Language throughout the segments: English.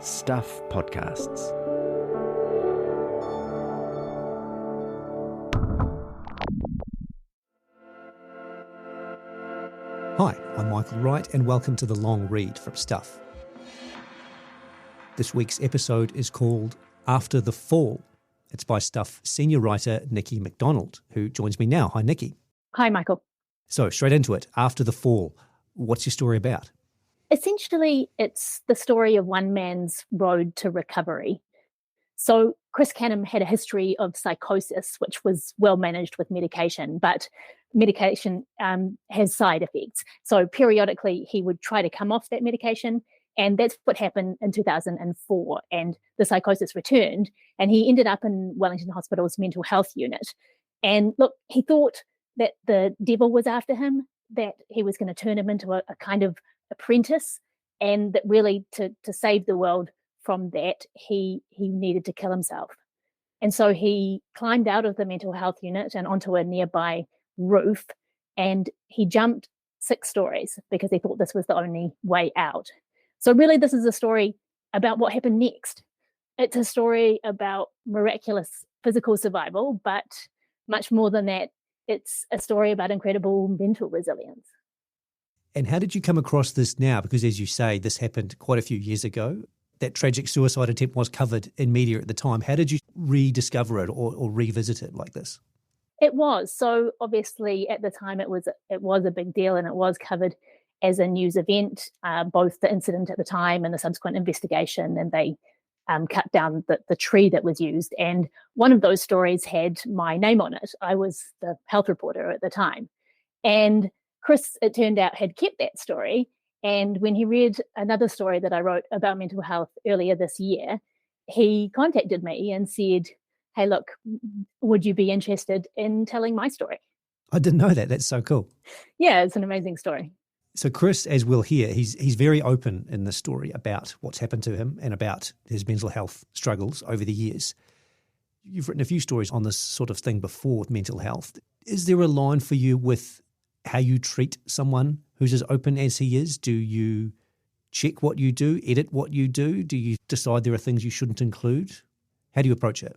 Stuff Podcasts. Hi, I'm Michael Wright and welcome to The Long Read from Stuff. This week's episode is called After the Fall. It's by Stuff senior writer Nikki MacDonald, who joins me now. Hi, Nikki. Hi, Michael. So, straight into it. After the Fall. What's your story about? Essentially, it's the story of one man's road to recovery. So Chris Canham had a history of psychosis, which was well managed with medication, but medication has side effects. So periodically he would try to come off that medication, and that's what happened in 2004. And the psychosis returned, and he ended up in Wellington Hospital's mental health unit. And look, he thought that the devil was after him, that he was going to turn him into a kind of apprentice, and that really to save the world from that, he needed to kill himself. And so he climbed out of the mental health unit and onto a nearby roof, and he jumped 6 stories because he thought this was the only way out. So really, this is a story about what happened next. It's a story about miraculous physical survival, but much more than that, it's a story about incredible mental resilience. And how did you come across this now? Because as you say, this happened quite a few years ago. That tragic suicide attempt was covered in media at the time. How did you rediscover it or revisit it like this? It was. So obviously at the time it was a big deal, and it was covered as a news event, both the incident at the time and the subsequent investigation, and they cut down the tree that was used. And one of those stories had my name on it. I was the health reporter at the time. And Chris, it turned out, had kept that story. And when he read another story that I wrote about mental health earlier this year, he contacted me and said, hey, look, would you be interested in telling my story? I didn't know that. That's so cool. Yeah, it's an amazing story. So Chris, as we'll hear, he's very open in this story about what's happened to him and about his mental health struggles over the years. You've written a few stories on this sort of thing before with mental health. Is there a line for you with how you treat someone who's as open as he is? Do you check what you do, edit what you do? Do you decide there are things you shouldn't include? How do you approach it?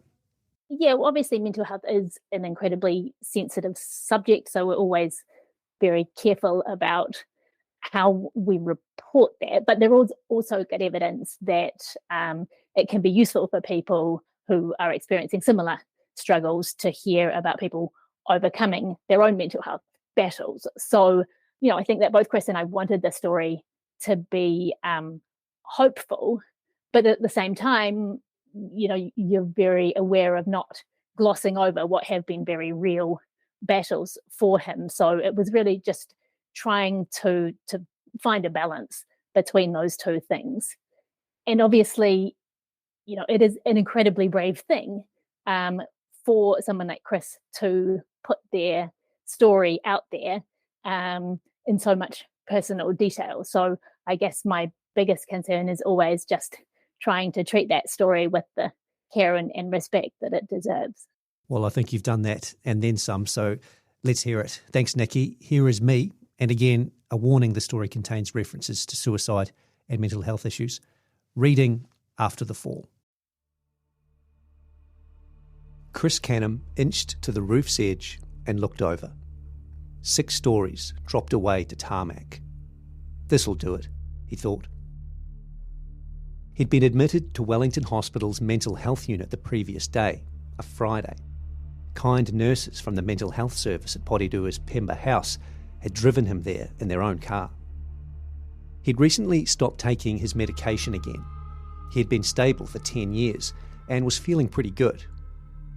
Yeah, well, obviously mental health is an incredibly sensitive subject, so we're always very careful about how we report that. But there is also good evidence that it can be useful for people who are experiencing similar struggles to hear about people overcoming their own mental health battles. So, I think that both Chris and I wanted the story to be hopeful, but at the same time, you're very aware of not glossing over what have been very real battles for him. So it was really just trying to find a balance between those two things. And obviously, it is an incredibly brave thing for someone like Chris to put their story out there in so much personal detail. So I guess my biggest concern is always just trying to treat that story with the care and respect that it deserves. Well, I think you've done that and then some, so let's hear it. Thanks, Nikki. Here is me. And again, a warning, the story contains references to suicide and mental health issues. Reading After the Fall. Chris Canham inched to the roof's edge and looked over. 6 stories dropped away to tarmac. This'll do it, he thought. He'd been admitted to Wellington Hospital's mental health unit the previous day, a Friday. Kind nurses from the mental health service at Porirua Pemba House had driven him there in their own car. He'd recently stopped taking his medication again. He had been stable for 10 years and was feeling pretty good.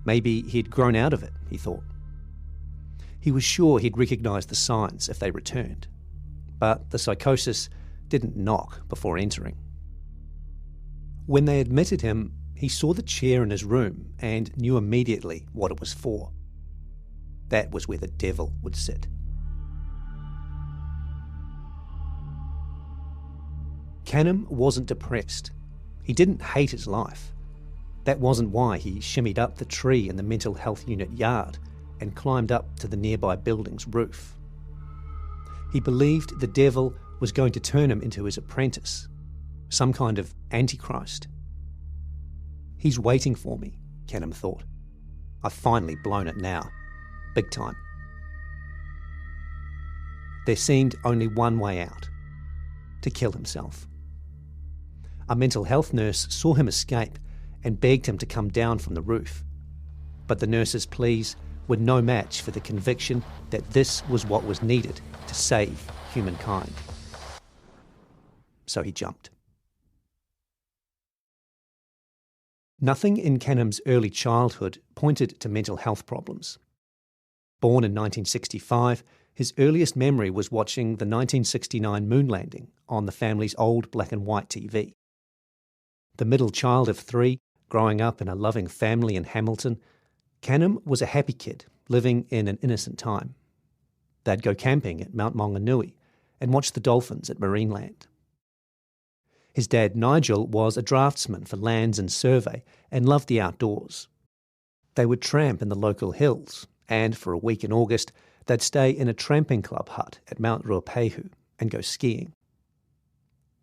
Maybe he'd grown out of it, he thought. He was sure he'd recognise the signs if they returned, but the psychosis didn't knock before entering. When they admitted him, he saw the chair in his room and knew immediately what it was for. That was where the devil would sit. Canham wasn't depressed. He didn't hate his life. That wasn't why he shimmied up the tree in the mental health unit yard and climbed up to the nearby building's roof. He believed the devil was going to turn him into his apprentice. some kind of antichrist. He's waiting for me, Canham thought. I've finally blown it now. Big time. There seemed only one way out: to kill himself. A mental health nurse saw him escape and begged him to come down from the roof. But the nurse's pleas were no match for the conviction that this was what was needed to save humankind. So he jumped. Nothing in Canham's early childhood pointed to mental health problems. Born in 1965, his earliest memory was watching the 1969 moon landing on the family's old black and white TV. The middle child of 3, growing up in a loving family in Hamilton, Canham was a happy kid living in an innocent time. They'd go camping at Mount Maunganui and watch the dolphins at Marineland. His dad Nigel was a draftsman for Lands and Survey and loved the outdoors. They would tramp in the local hills, and for a week in August, they'd stay in a tramping club hut at Mount Ruapehu and go skiing.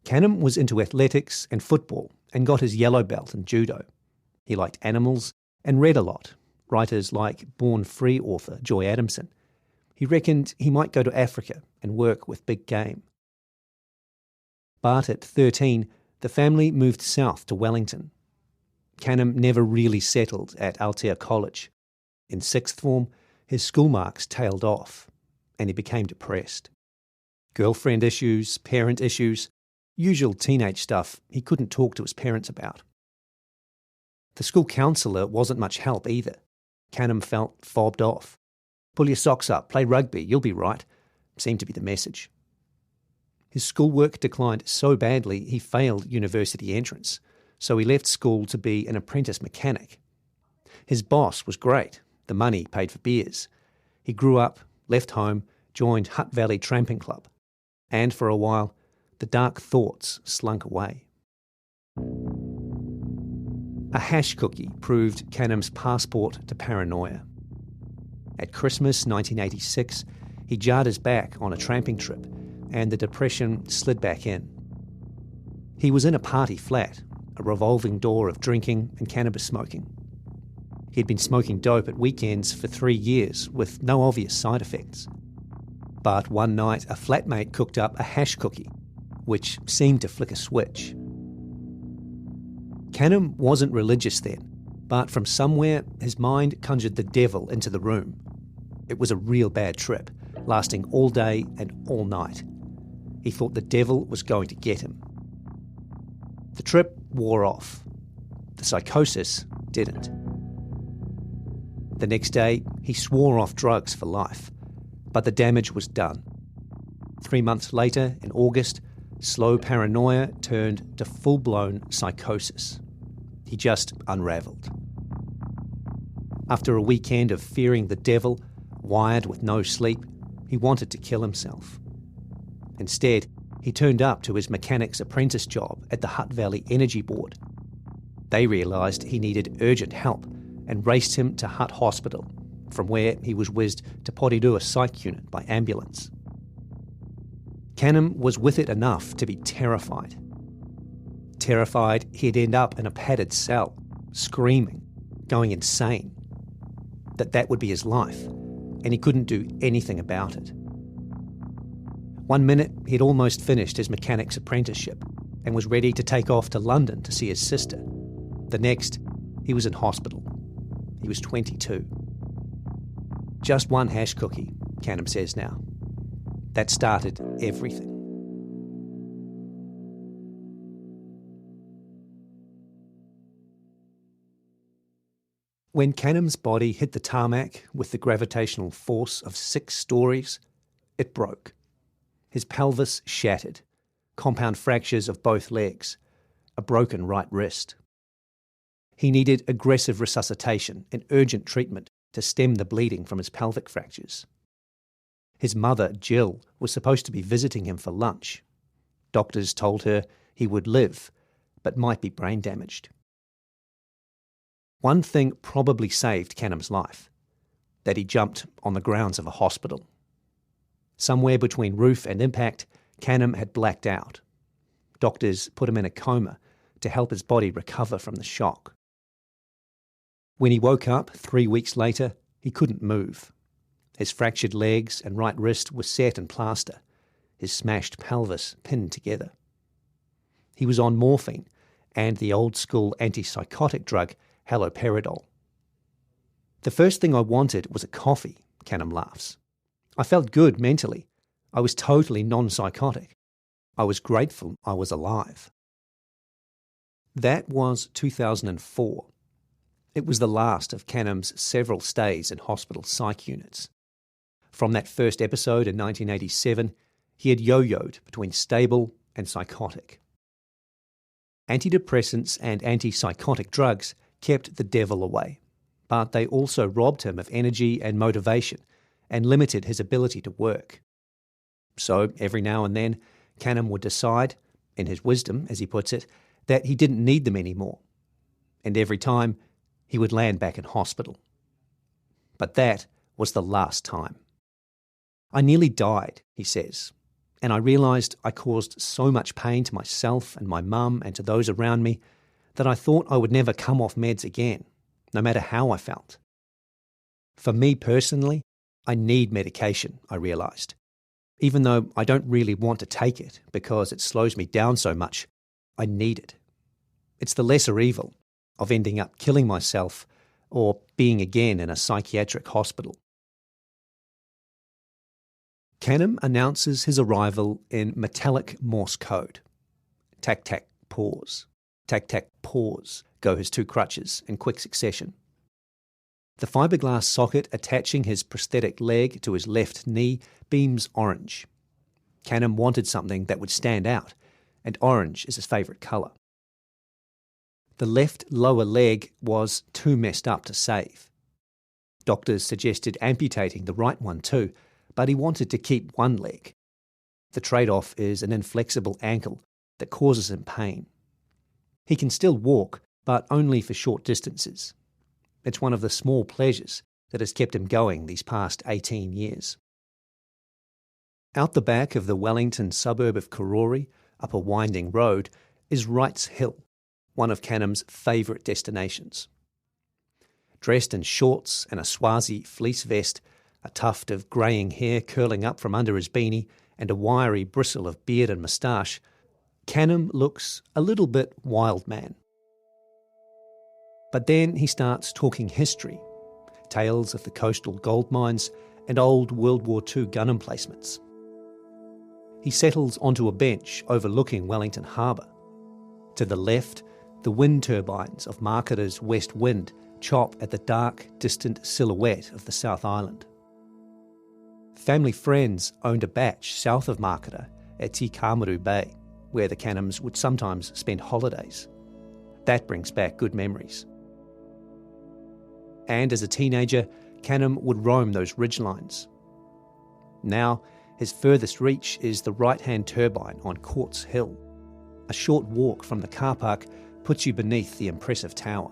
Canham was into athletics and football and got his yellow belt in judo. He liked animals and read a lot, writers like Born Free author Joy Adamson. He reckoned he might go to Africa and work with big game. But at 13, the family moved south to Wellington. Canham never really settled at Aotea College. In sixth form, his school marks tailed off, and he became depressed. Girlfriend issues, parent issues, usual teenage stuff he couldn't talk to his parents about. The school counsellor wasn't much help either. Canham felt fobbed off. Pull your socks up, play rugby, you'll be right, seemed to be the message. His schoolwork declined so badly he failed university entrance, so he left school to be an apprentice mechanic. His boss was great, the money paid for beers. He grew up, left home, joined Hutt Valley Tramping Club, and for a while, the dark thoughts slunk away. A hash cookie proved Canham's passport to paranoia. At Christmas 1986, he jarred his back on a tramping trip, and the depression slid back in. He was in a party flat, a revolving door of drinking and cannabis smoking. He'd been smoking dope at weekends for 3 years with no obvious side effects. But one night, a flatmate cooked up a hash cookie, which seemed to flick a switch. Canham wasn't religious then, but from somewhere his mind conjured the devil into the room. It was a real bad trip, lasting all day and all night. He thought the devil was going to get him. The trip wore off. The psychosis didn't. The next day, he swore off drugs for life, but the damage was done. 3 months later, in August, slow paranoia turned to full-blown psychosis. He just unravelled. After a weekend of fearing the devil, wired with no sleep, he wanted to kill himself. Instead, he turned up to his mechanic's apprentice job at the Hutt Valley Energy Board. They realised he needed urgent help and raced him to Hutt Hospital, from where he was whizzed to Porirua Psych Unit by ambulance. Canham was with it enough to be terrified. Terrified he'd end up in a padded cell, screaming, going insane. That would be his life, and he couldn't do anything about it. One minute, he'd almost finished his mechanic's apprenticeship and was ready to take off to London to see his sister. The next, he was in hospital. He was 22. Just one hash cookie, Canham says now. That started everything. When Canham's body hit the tarmac with the gravitational force of 6 stories, it broke. His pelvis shattered, compound fractures of both legs, a broken right wrist. He needed aggressive resuscitation and urgent treatment to stem the bleeding from his pelvic fractures. His mother, Jill, was supposed to be visiting him for lunch. Doctors told her he would live, but might be brain damaged. One thing probably saved Canham's life, that he jumped on the grounds of a hospital. Somewhere between roof and impact, Canham had blacked out. Doctors put him in a coma to help his body recover from the shock. When he woke up 3 weeks later, he couldn't move. His fractured legs and right wrist were set in plaster, his smashed pelvis pinned together. He was on morphine and the old-school antipsychotic drug haloperidol. The first thing I wanted was a coffee, Canham laughs. I felt good mentally. I was totally non-psychotic. I was grateful I was alive. That was 2004. It was the last of Canham's several stays in hospital psych units. From that first episode in 1987, he had yo-yoed between stable and psychotic. Antidepressants and antipsychotic drugs kept the devil away, but they also robbed him of energy and motivation and limited his ability to work. So every now and then, Canham would decide, in his wisdom, as he puts it, that he didn't need them anymore. And every time, he would land back in hospital. But that was the last time. I nearly died, he says, and I realised I caused so much pain to myself and my mum and to those around me that I thought I would never come off meds again, no matter how I felt. For me personally, I need medication, I realised. Even though I don't really want to take it because it slows me down so much, I need it. It's the lesser evil of ending up killing myself or being again in a psychiatric hospital. Canham announces his arrival in metallic Morse code. Tack, tack, pause. Tack, tack, pause go his two crutches in quick succession. The fiberglass socket attaching his prosthetic leg to his left knee beams orange. Canham wanted something that would stand out, and orange is his favourite colour. The left lower leg was too messed up to save. Doctors suggested amputating the right one too, but he wanted to keep one leg. The trade-off is an inflexible ankle that causes him pain. He can still walk, but only for short distances. It's one of the small pleasures that has kept him going these past 18 years. Out the back of the Wellington suburb of Karori, up a winding road, is Wrights Hill, one of Canham's favourite destinations. Dressed in shorts and a Swazi fleece vest, a tuft of greying hair curling up from under his beanie, and a wiry bristle of beard and moustache, Canham looks a little bit wild man. But then he starts talking history, tales of the coastal gold mines and old World War II gun emplacements. He settles onto a bench overlooking Wellington Harbour. To the left, the wind turbines of Marketer's West Wind chop at the dark, distant silhouette of the South Island. Family friends owned a batch south of Marketer at Te Kamaru Bay, where the Canhams would sometimes spend holidays. That brings back good memories. And as a teenager, Canham would roam those ridgelines. Now, his furthest reach is the right-hand turbine on Courts Hill. A short walk from the car park puts you beneath the impressive tower.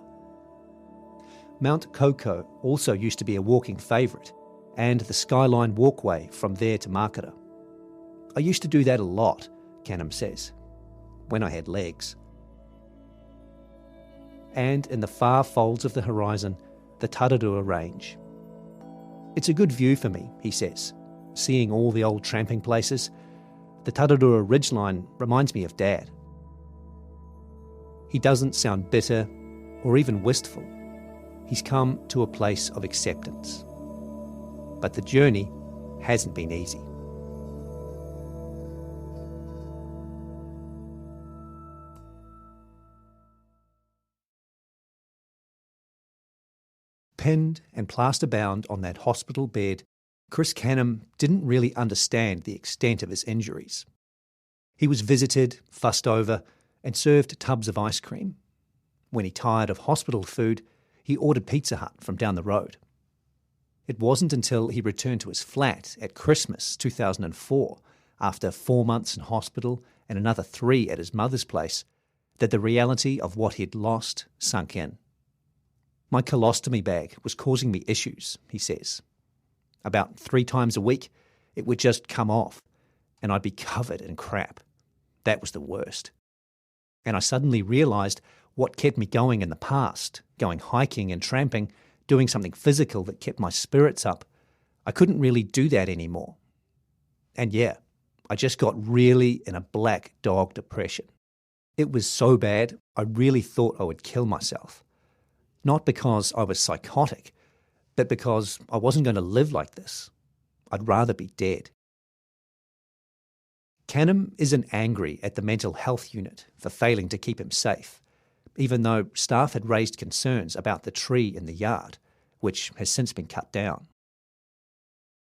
Mount Koko also used to be a walking favourite, and the skyline walkway from there to Marketer. I used to do that a lot, Canham says, when I had legs. And in the far folds of the horizon, the Tararua Range. It's a good view for me, he says, seeing all the old tramping places. The Tararua ridgeline reminds me of Dad. He doesn't sound bitter or even wistful. He's come to a place of acceptance. But the journey hasn't been easy. Pinned and plaster-bound on that hospital bed, Chris Canham didn't really understand the extent of his injuries. He was visited, fussed over, and served tubs of ice cream. When he tired of hospital food, he ordered Pizza Hut from down the road. It wasn't until he returned to his flat at Christmas 2004, after 4 months in hospital and another 3 at his mother's place, that the reality of what he'd lost sunk in. My colostomy bag was causing me issues, he says. About 3 times a week, it would just come off, and I'd be covered in crap. That was the worst. And I suddenly realised what kept me going in the past, going hiking and tramping, doing something physical that kept my spirits up. I couldn't really do that anymore. And yeah, I just got really in a black dog depression. It was so bad, I really thought I would kill myself. Not because I was psychotic, but because I wasn't going to live like this. I'd rather be dead. Canham isn't angry at the mental health unit for failing to keep him safe, even though staff had raised concerns about the tree in the yard, which has since been cut down.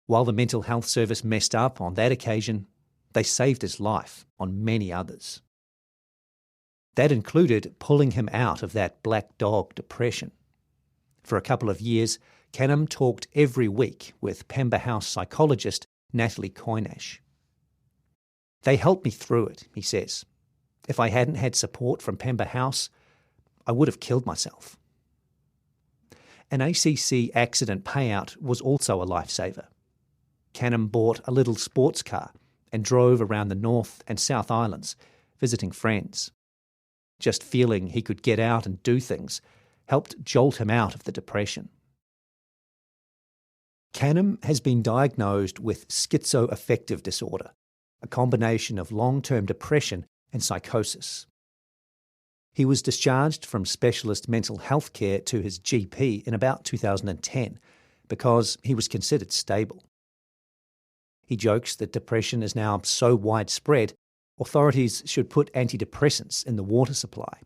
While the mental health service messed up on that occasion, they saved his life on many others. That included pulling him out of that black dog depression. For a couple of years, Canham talked every week with Pemba House psychologist Natalie Coynash. They helped me through it, he says. If I hadn't had support from Pemba House, I would have killed myself. An ACC accident payout was also a lifesaver. Canham bought a little sports car and drove around the North and South Islands, visiting friends. Just feeling he could get out and do things helped jolt him out of the depression. Canham has been diagnosed with schizoaffective disorder, a combination of long-term depression and psychosis. He was discharged from specialist mental health care to his GP in about 2010 because he was considered stable. He jokes that depression is now so widespread, authorities should put antidepressants in the water supply.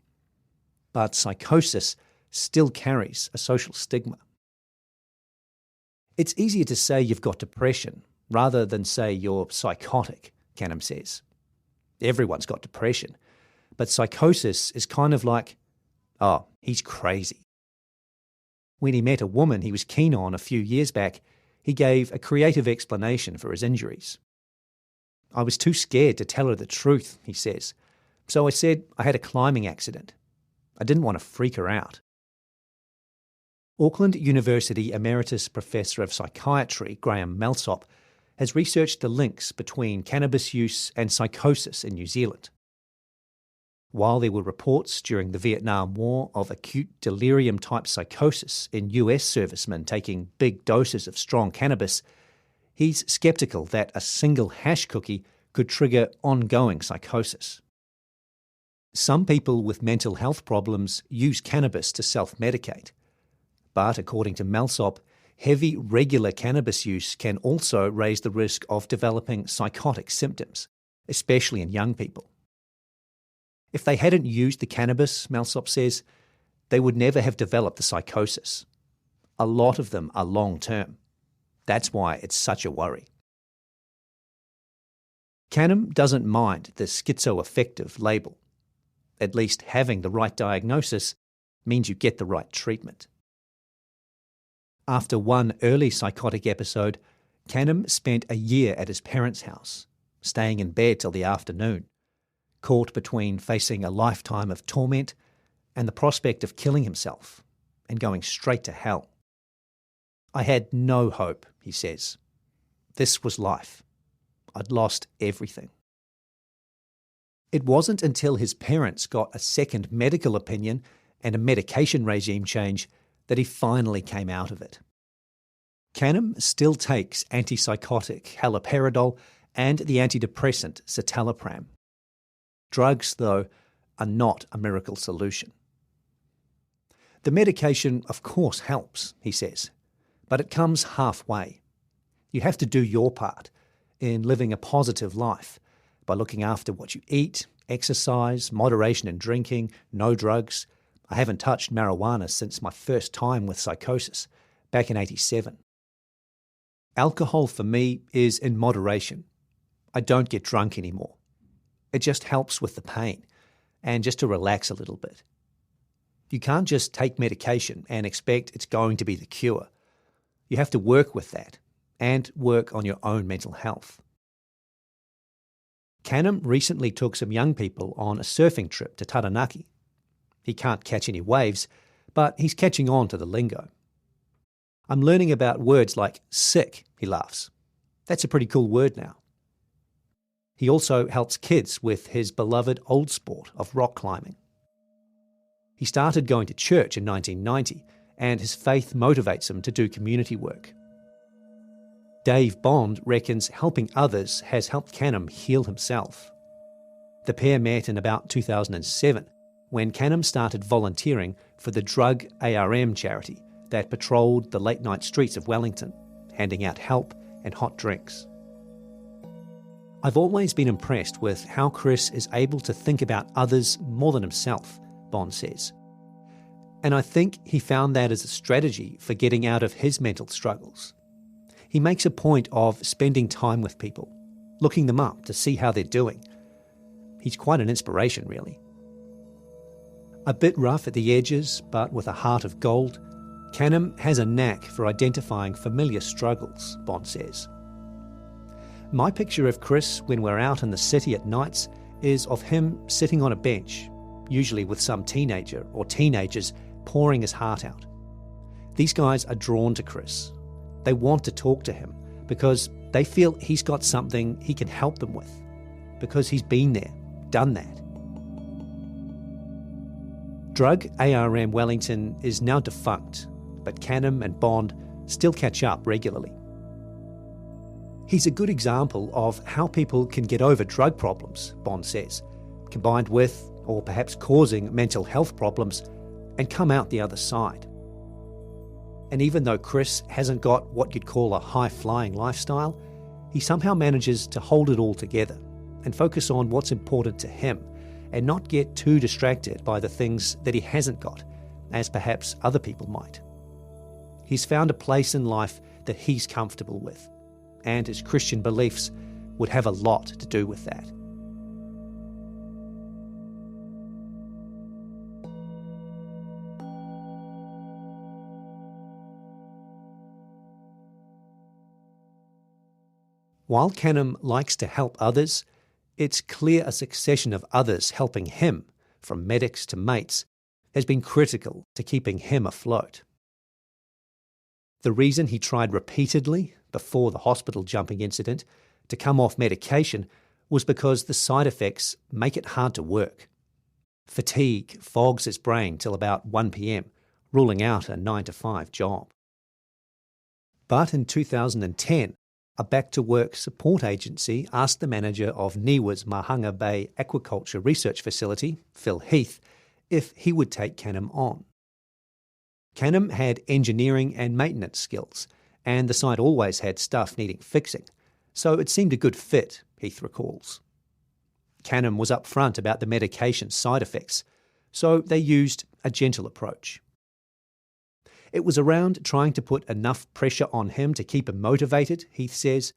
But psychosis still carries a social stigma. It's easier to say you've got depression rather than say you're psychotic, Canham says. Everyone's got depression, but psychosis is kind of like, oh, he's crazy. When he met a woman he was keen on a few years back, he gave a creative explanation for his injuries. I was too scared to tell her the truth, he says, so I said I had a climbing accident. I didn't want to freak her out. Auckland University Emeritus Professor of Psychiatry Graham Melsop has researched the links between cannabis use and psychosis in New Zealand. While there were reports during the Vietnam War of acute delirium-type psychosis in US servicemen taking big doses of strong cannabis, he's sceptical that a single hash cookie could trigger ongoing psychosis. Some people with mental health problems use cannabis to self-medicate. But according to Melsop, heavy regular cannabis use can also raise the risk of developing psychotic symptoms, especially in young people. If they hadn't used the cannabis, Melsop says, they would never have developed the psychosis. A lot of them are long-term. That's why it's such a worry. Canham doesn't mind the schizoaffective label. At least having the right diagnosis means you get the right treatment. After one early psychotic episode, Canham spent a year at his parents' house, staying in bed till the afternoon, caught between facing a lifetime of torment and the prospect of killing himself and going straight to hell. I had no hope, he says. This was life. I'd lost everything. It wasn't until his parents got a second medical opinion and a medication regime change that he finally came out of it. Canham still takes antipsychotic haloperidol and the antidepressant citalopram. Drugs, though, are not a miracle solution. The medication, of course, helps, he says, but it comes halfway. You have to do your part in living a positive life by looking after what you eat, exercise, moderation in drinking, no drugs. I haven't touched marijuana since my first time with psychosis, back in 1987. Alcohol for me is in moderation. I don't get drunk anymore. It just helps with the pain and just to relax a little bit. You can't just take medication and expect it's going to be the cure. You have to work with that and work on your own mental health. Canham recently took some young people on a surfing trip to Taranaki. He can't catch any waves, but he's catching on to the lingo. I'm learning about words like sick, he laughs. That's a pretty cool word now. He also helps kids with his beloved old sport of rock climbing. He started going to church in 1990, and his faith motivates him to do community work. Dave Bond reckons helping others has helped Canham heal himself. The pair met in about 2007, when Canham started volunteering for the Drug ARM charity that patrolled the late-night streets of Wellington, handing out help and hot drinks. I've always been impressed with how Chris is able to think about others more than himself, Bond says. And I think he found that as a strategy for getting out of his mental struggles. He makes a point of spending time with people, looking them up to see how they're doing. He's quite an inspiration, really. A bit rough at the edges, but with a heart of gold, Canham has a knack for identifying familiar struggles, Bond says. My picture of Chris when we're out in the city at nights is of him sitting on a bench, usually with some teenager or teenagers pouring his heart out. These guys are drawn to Chris. They want to talk to him because they feel he's got something he can help them with, because he's been there, done that. Drug ARM Wellington is now defunct, but Canham and Bond still catch up regularly. He's a good example of how people can get over drug problems, Bond says, combined with, or perhaps causing, mental health problems, and come out the other side. And even though Chris hasn't got what you'd call a high-flying lifestyle, he somehow manages to hold it all together and focus on what's important to him and not get too distracted by the things that he hasn't got, as perhaps other people might. He's found a place in life that he's comfortable with, and his Christian beliefs would have a lot to do with that. While Canham likes to help others, it's clear a succession of others helping him, from medics to mates, has been critical to keeping him afloat. The reason he tried repeatedly, before the hospital jumping incident, to come off medication was because the side effects make it hard to work. Fatigue fogs his brain till about 1 p.m, ruling out a 9-to-5 job. But in 2010, a back-to-work support agency asked the manager of NIWA's Mahanga Bay Aquaculture Research Facility, Phil Heath, if he would take Canham on. Canham had engineering and maintenance skills, and the site always had stuff needing fixing, so it seemed a good fit, Heath recalls. Canham was upfront about the medication's side effects, so they used a gentle approach. It was around trying to put enough pressure on him to keep him motivated, Heath says,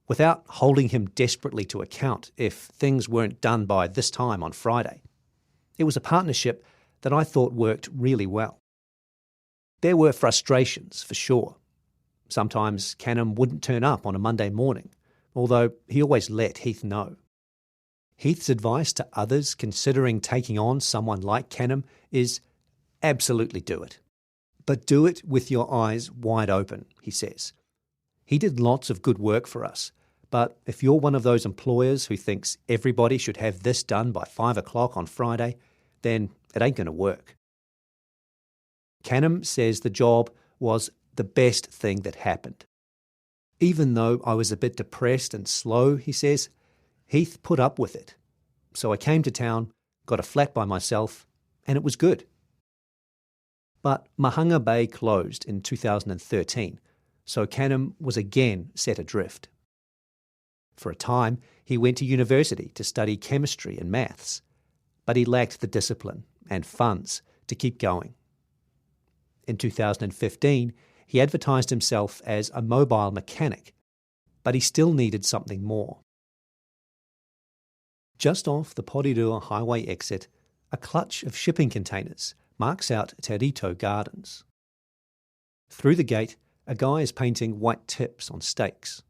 without holding him desperately to account if things weren't done by this time on Friday. It was a partnership that I thought worked really well. There were frustrations, for sure. Sometimes Canham wouldn't turn up on a Monday morning, although he always let Heath know. Heath's advice to others considering taking on someone like Canham is absolutely do it. But do it with your eyes wide open, he says. He did lots of good work for us, but if you're one of those employers who thinks everybody should have this done by 5 o'clock on Friday, then it ain't going to work. Canham says the job was the best thing that happened. Even though I was a bit depressed and slow, he says, Heath put up with it. So I came to town, got a flat by myself, and it was good. But Mahanga Bay closed in 2013, so Canham was again set adrift. For a time, he went to university to study chemistry and maths, but he lacked the discipline and funds to keep going. In 2015, he advertised himself as a mobile mechanic, but he still needed something more. Just off the Porirua Highway exit, a clutch of shipping containers marks out Terito Gardens. Through the gate, a guy is painting white tips on stakes.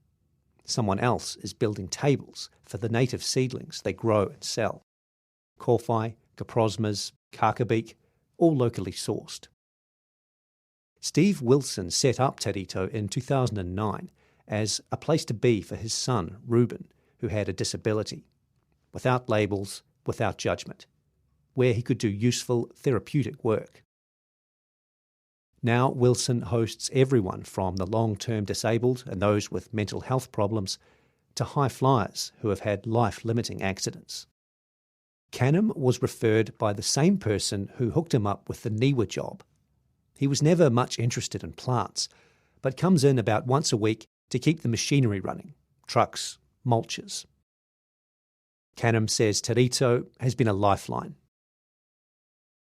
Someone else is building tables for the native seedlings they grow and sell. Kawhai, Kaprosmas, Kakabeak, all locally sourced. Steve Wilson set up Terito in 2009 as a place to be for his son, Reuben, who had a disability, without labels, without judgment, where he could do useful therapeutic work. Now Wilson hosts everyone from the long-term disabled and those with mental health problems to high flyers who have had life-limiting accidents. Canham was referred by the same person who hooked him up with the NIWA job. He was never much interested in plants, but comes in about once a week to keep the machinery running, trucks, mulches. Canham says Terito has been a lifeline.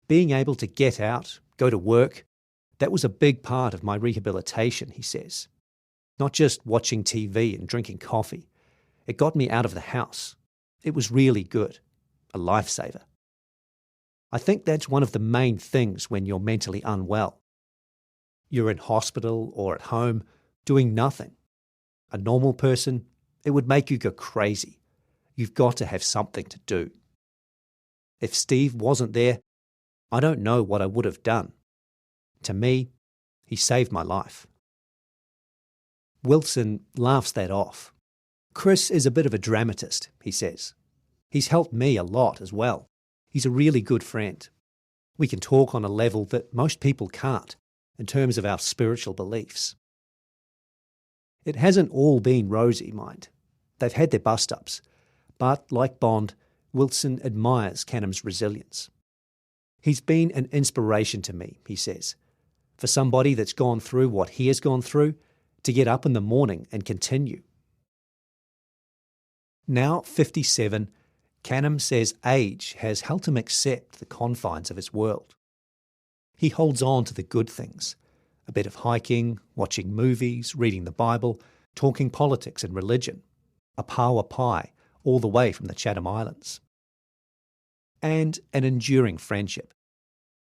Being able to get out, go to work, that was a big part of my rehabilitation, he says. Not just watching TV and drinking coffee. It got me out of the house. It was really good. A lifesaver. I think that's one of the main things when you're mentally unwell. You're in hospital or at home doing nothing. A normal person, it would make you go crazy. You've got to have something to do. If Steve wasn't there, I don't know what I would have done. To me, he saved my life. Wilson laughs that off. Chris is a bit of a dramatist, he says. He's helped me a lot as well. He's a really good friend. We can talk on a level that most people can't, in terms of our spiritual beliefs. It hasn't all been rosy, mind. They've had their bust-ups. But, like Bond, Wilson admires Canham's resilience. He's been an inspiration to me, he says. For somebody that's gone through what he has gone through, to get up in the morning and continue. Now 57, Canham says age has helped him accept the confines of his world. He holds on to the good things, a bit of hiking, watching movies, reading the Bible, talking politics and religion, a paua pie all the way from the Chatham Islands. And an enduring friendship.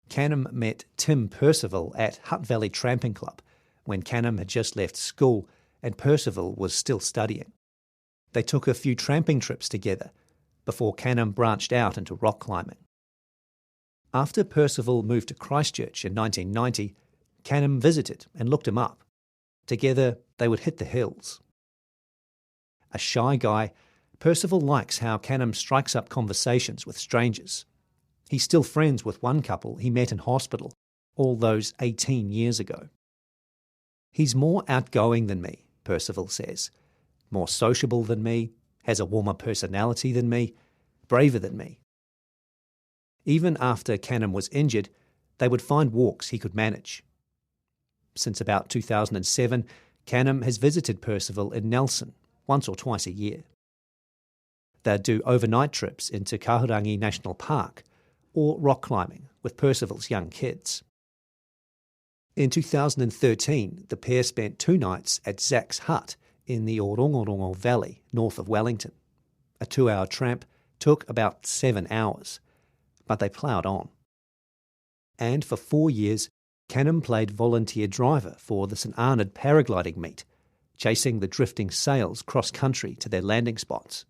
Canham met Tim Percival at Hutt Valley Tramping Club when Canham had just left school and Percival was still studying. They took a few tramping trips together before Canham branched out into rock climbing. After Percival moved to Christchurch in 1990, Canham visited and looked him up. Together, they would hit the hills. A shy guy, Percival likes how Canham strikes up conversations with strangers. He's still friends with one couple he met in hospital all those 18 years ago. He's more outgoing than me, Percival says, more sociable than me, has a warmer personality than me, braver than me. Even after Canham was injured, they would find walks he could manage. Since about 2007, Canham has visited Percival in Nelson once or twice a year. They'd do overnight trips into Kahurangi National Park or rock climbing with Percival's young kids. In 2013, the pair spent 2 nights at Zach's hut in the Orongorongo Valley, north of Wellington. A 2-hour tramp took about 7 hours, but they ploughed on. And for 4 years, Canham played volunteer driver for the St Arnaud paragliding meet, chasing the drifting sails cross-country to their landing spots.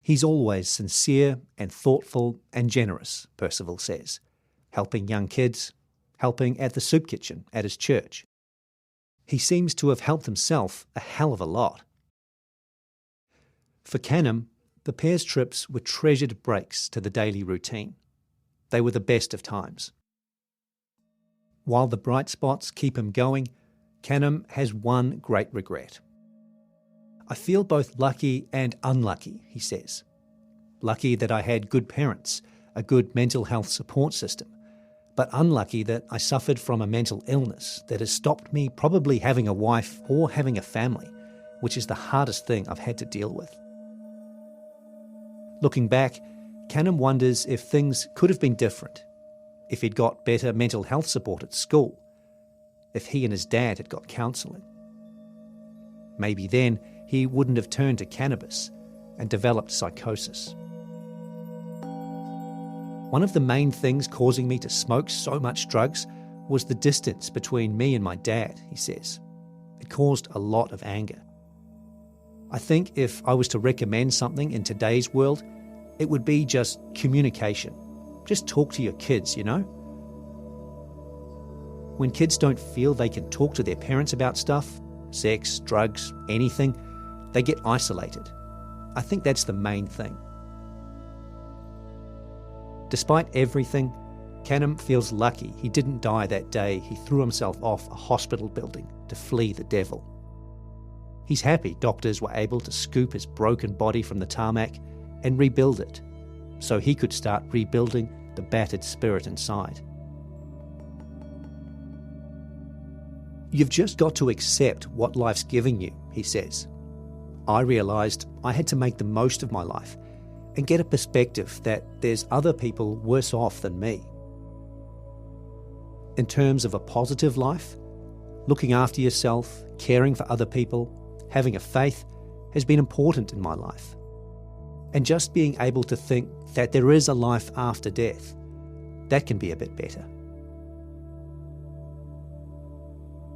He's always sincere and thoughtful and generous, Percival says, helping young kids, helping at the soup kitchen at his church. He seems to have helped himself a hell of a lot. For Canham, the pair's trips were treasured breaks to the daily routine. They were the best of times. While the bright spots keep him going, Canham has one great regret. I feel both lucky and unlucky, he says. Lucky that I had good parents, a good mental health support system, but unlucky that I suffered from a mental illness that has stopped me probably having a wife or having a family, which is the hardest thing I've had to deal with. Looking back, Canham wonders if things could have been different, if he'd got better mental health support at school, if he and his dad had got counselling. Maybe then he wouldn't have turned to cannabis and developed psychosis. One of the main things causing me to smoke so much drugs was the distance between me and my dad, he says. It caused a lot of anger. I think if I was to recommend something in today's world, it would be just communication. Just talk to your kids, you know? When kids don't feel they can talk to their parents about stuff, sex, drugs, anything, They get isolated. I think that's the main thing. Despite everything, Canham feels lucky he didn't die that day he threw himself off a hospital building to flee the devil. He's happy doctors were able to scoop his broken body from the tarmac and rebuild it, so he could start rebuilding the battered spirit inside. You've just got to accept what life's giving you, he says. I realised I had to make the most of my life and get a perspective that there's other people worse off than me. In terms of a positive life, looking after yourself, caring for other people, having a faith has been important in my life. And just being able to think that there is a life after death, that can be a bit better.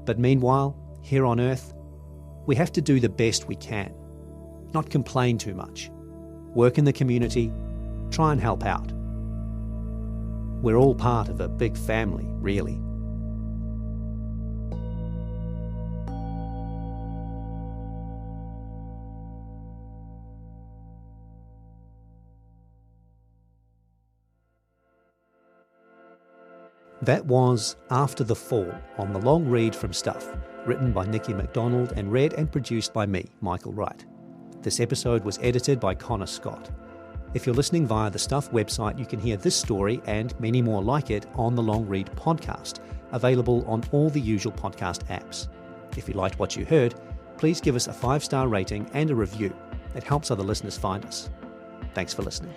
But meanwhile, here on Earth, we have to do the best we can, not complain too much, work in the community, try and help out. We're all part of a big family, really. That was After the Fall on The Long Read from Stuff, written by Nikki MacDonald and read and produced by me, Michael Wright. This episode was edited by Connor Scott. If you're listening via the Stuff website, you can hear this story and many more like it on the Long Read podcast, available on all the usual podcast apps. If you liked what you heard, please give us a 5-star rating and a review. It helps other listeners find us. Thanks for listening.